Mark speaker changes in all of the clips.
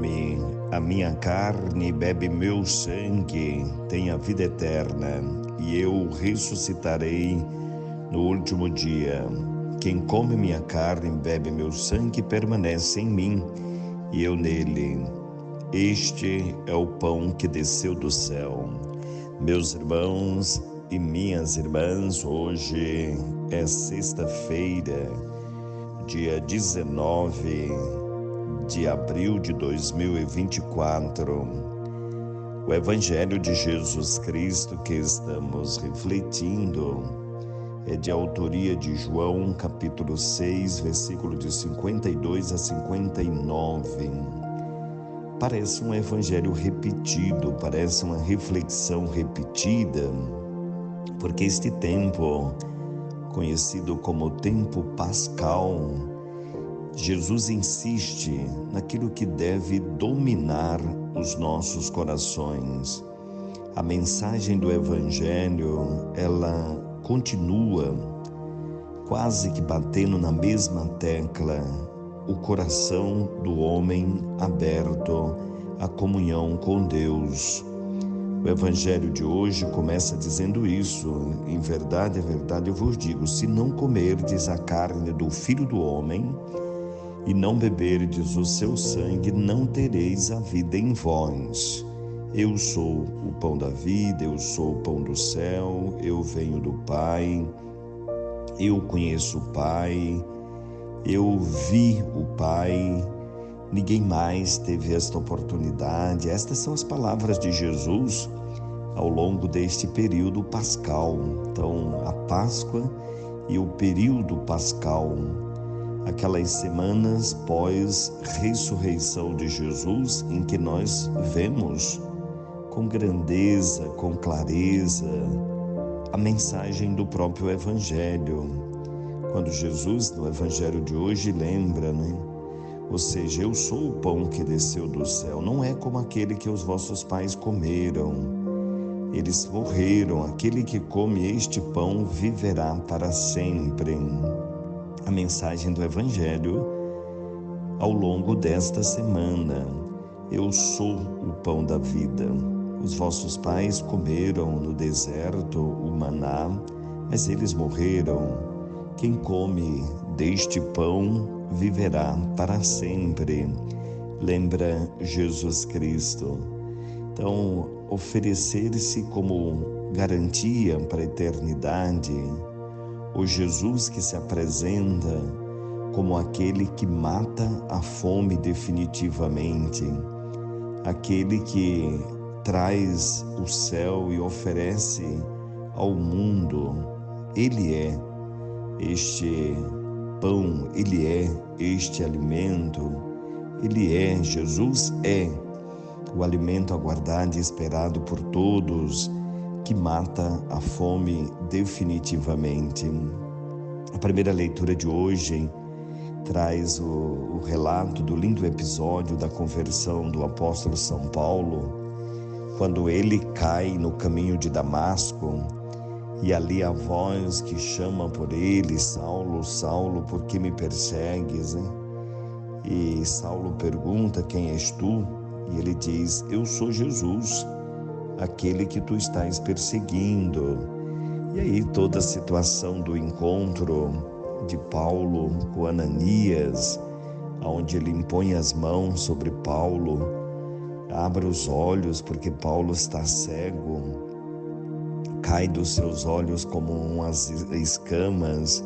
Speaker 1: come a minha carne e bebe meu sangue tem a vida eterna, e eu ressuscitarei no último dia. Quem come minha carne e bebe meu sangue permanece em mim, e eu nele. Este é o pão que desceu do céu. Meus irmãos e minhas irmãs, hoje é sexta-feira, dia 19 de abril de 2024. O Evangelho de Jesus Cristo que estamos refletindo é de autoria de João, capítulo 6, versículo de 52 a 59. Parece um evangelho repetido, parece uma reflexão repetida, porque este tempo, conhecido como tempo pascal, Jesus insiste naquilo que deve dominar os nossos corações. A mensagem do evangelho, ela continua quase que batendo na mesma tecla, o coração do homem aberto à comunhão com Deus. O evangelho de hoje começa dizendo isso: em verdade, eu vos digo, se não comerdes a carne do Filho do Homem e não beberdes o seu sangue, não tereis a vida em vós. Eu sou o pão da vida, eu sou o pão do céu, eu venho do Pai, eu conheço o Pai, eu vi o Pai, ninguém mais teve esta oportunidade. Estas são as palavras de Jesus ao longo deste período pascal. Então, a Páscoa e o período pascal, aquelas semanas pós-ressurreição de Jesus, em que nós vemos com grandeza, com clareza, a mensagem do próprio Evangelho. Quando Jesus, no Evangelho de hoje, lembra, Ou seja, eu sou o pão que desceu do céu, não é como aquele que os vossos pais comeram. Eles morreram, aquele que come este pão viverá para sempre. A mensagem do Evangelho ao longo desta semana: eu sou o pão da vida. Os vossos pais comeram no deserto o maná, mas eles morreram. Quem come deste pão viverá para sempre, lembra Jesus Cristo. Então, oferecer-se como garantia para a eternidade, o Jesus que se apresenta como aquele que mata a fome definitivamente, aquele que traz o céu e oferece ao mundo. Ele é este pão, ele é este alimento, Jesus é o alimento aguardado e esperado por todos, que mata a fome definitivamente. A primeira leitura de hoje traz o relato do lindo episódio da conversão do apóstolo São Paulo, quando ele cai no caminho de Damasco, e ali a voz que chama por ele: Saulo, Saulo, por que me persegues? E Saulo pergunta: quem és tu? E ele diz: eu sou Jesus, aquele que tu estás perseguindo. E aí toda a situação do encontro de Paulo com Ananias, onde ele impõe as mãos sobre Paulo, abre os olhos porque Paulo está cego, cai dos seus olhos como umas escamas,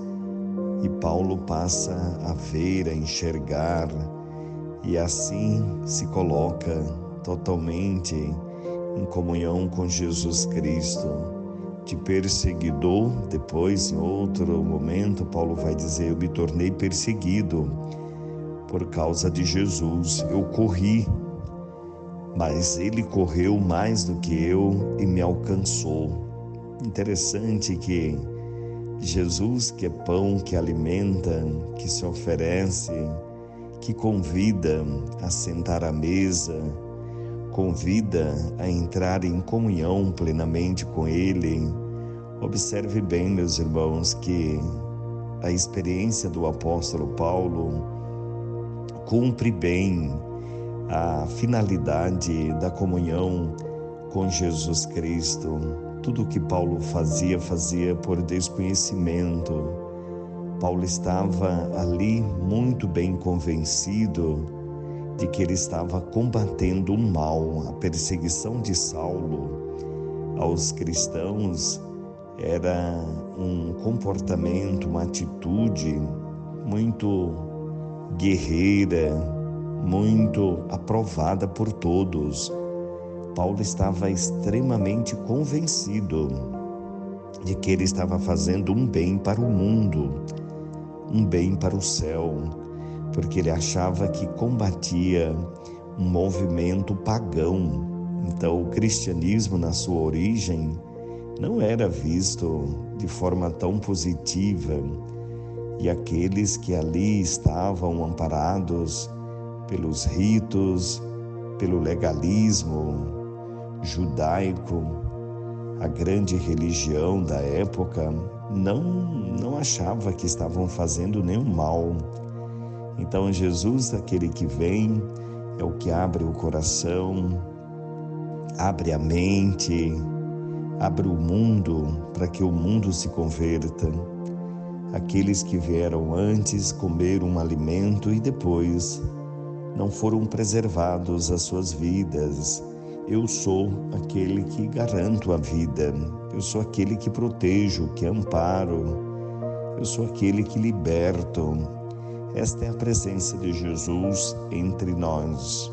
Speaker 1: e Paulo passa a ver, a enxergar, e assim se coloca totalmente em comunhão com Jesus Cristo. De perseguidor, depois em outro momento Paulo vai dizer: eu me tornei perseguido por causa de Jesus. Eu corri, mas ele correu mais do que eu e me alcançou. Interessante que Jesus, que é pão, que alimenta, que se oferece, que convida a sentar à mesa, convida a entrar em comunhão plenamente com Ele. Observe bem, meus irmãos, que a experiência do apóstolo Paulo cumpre bem a finalidade da comunhão com Jesus Cristo. Tudo o que Paulo fazia por desconhecimento. Paulo estava ali muito bem convencido de que ele estava combatendo o mal. A perseguição de Saulo aos cristãos era um comportamento, uma atitude muito guerreira, muito aprovada por todos. Paulo estava extremamente convencido de que ele estava fazendo um bem para o mundo, um bem para o céu, porque ele achava que combatia um movimento pagão. Então, o cristianismo, na sua origem, não era visto de forma tão positiva, e aqueles que ali estavam amparados pelos ritos, pelo legalismo judaico, a grande religião da época, não achava que estavam fazendo nenhum mal. Então Jesus, aquele que vem, é o que abre o coração, abre a mente, abre o mundo para que o mundo se converta. Aqueles que vieram antes comeram um alimento e depois não foram preservados as suas vidas. Eu sou aquele que garanto a vida, eu sou aquele que protejo, que amparo, eu sou aquele que liberto. Esta é a presença de Jesus entre nós.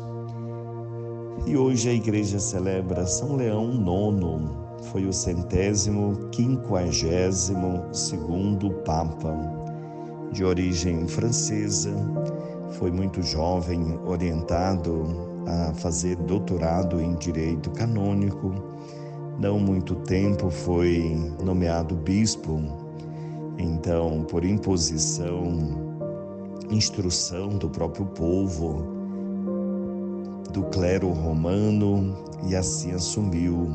Speaker 1: E hoje a igreja celebra São Leão IX, foi o 152º Papa, de origem francesa, foi muito jovem, orientado a fazer doutorado em direito canônico. Não muito tempo foi nomeado bispo. Então, por imposição, instrução do próprio povo, do clero romano, e assim assumiu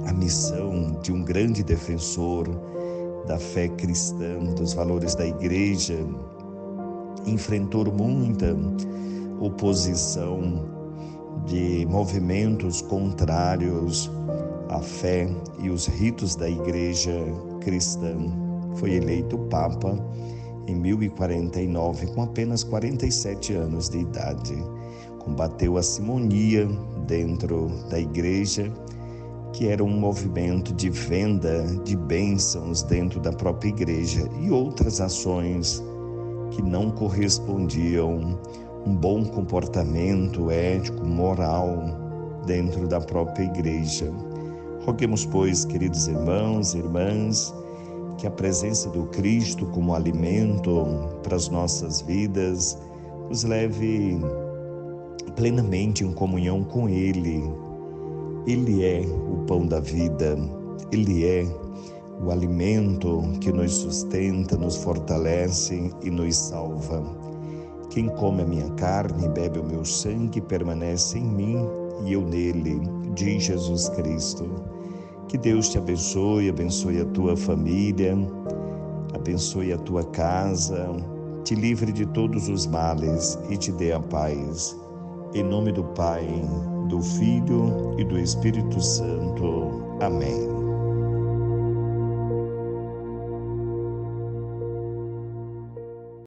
Speaker 1: a missão de um grande defensor da fé cristã, dos valores da igreja. Enfrentou muita oposição de movimentos contrários à fé e os ritos da igreja cristã. Foi eleito Papa em 1049, com apenas 47 anos de idade. Combateu a simonia dentro da igreja, que era um movimento de venda de bênçãos dentro da própria igreja, e outras ações que não correspondiam um bom comportamento ético, moral dentro da própria igreja. Roguemos, pois, queridos irmãos e irmãs, que a presença do Cristo como alimento para as nossas vidas nos leve plenamente em comunhão com Ele. Ele é o pão da vida, Ele é o alimento que nos sustenta, nos fortalece e nos salva. Quem come a minha carne e bebe o meu sangue permanece em mim e eu nele, diz Jesus Cristo. Que Deus te abençoe, abençoe a tua família, abençoe a tua casa, te livre de todos os males e te dê a paz. Em nome do Pai, do Filho e do Espírito Santo. Amém.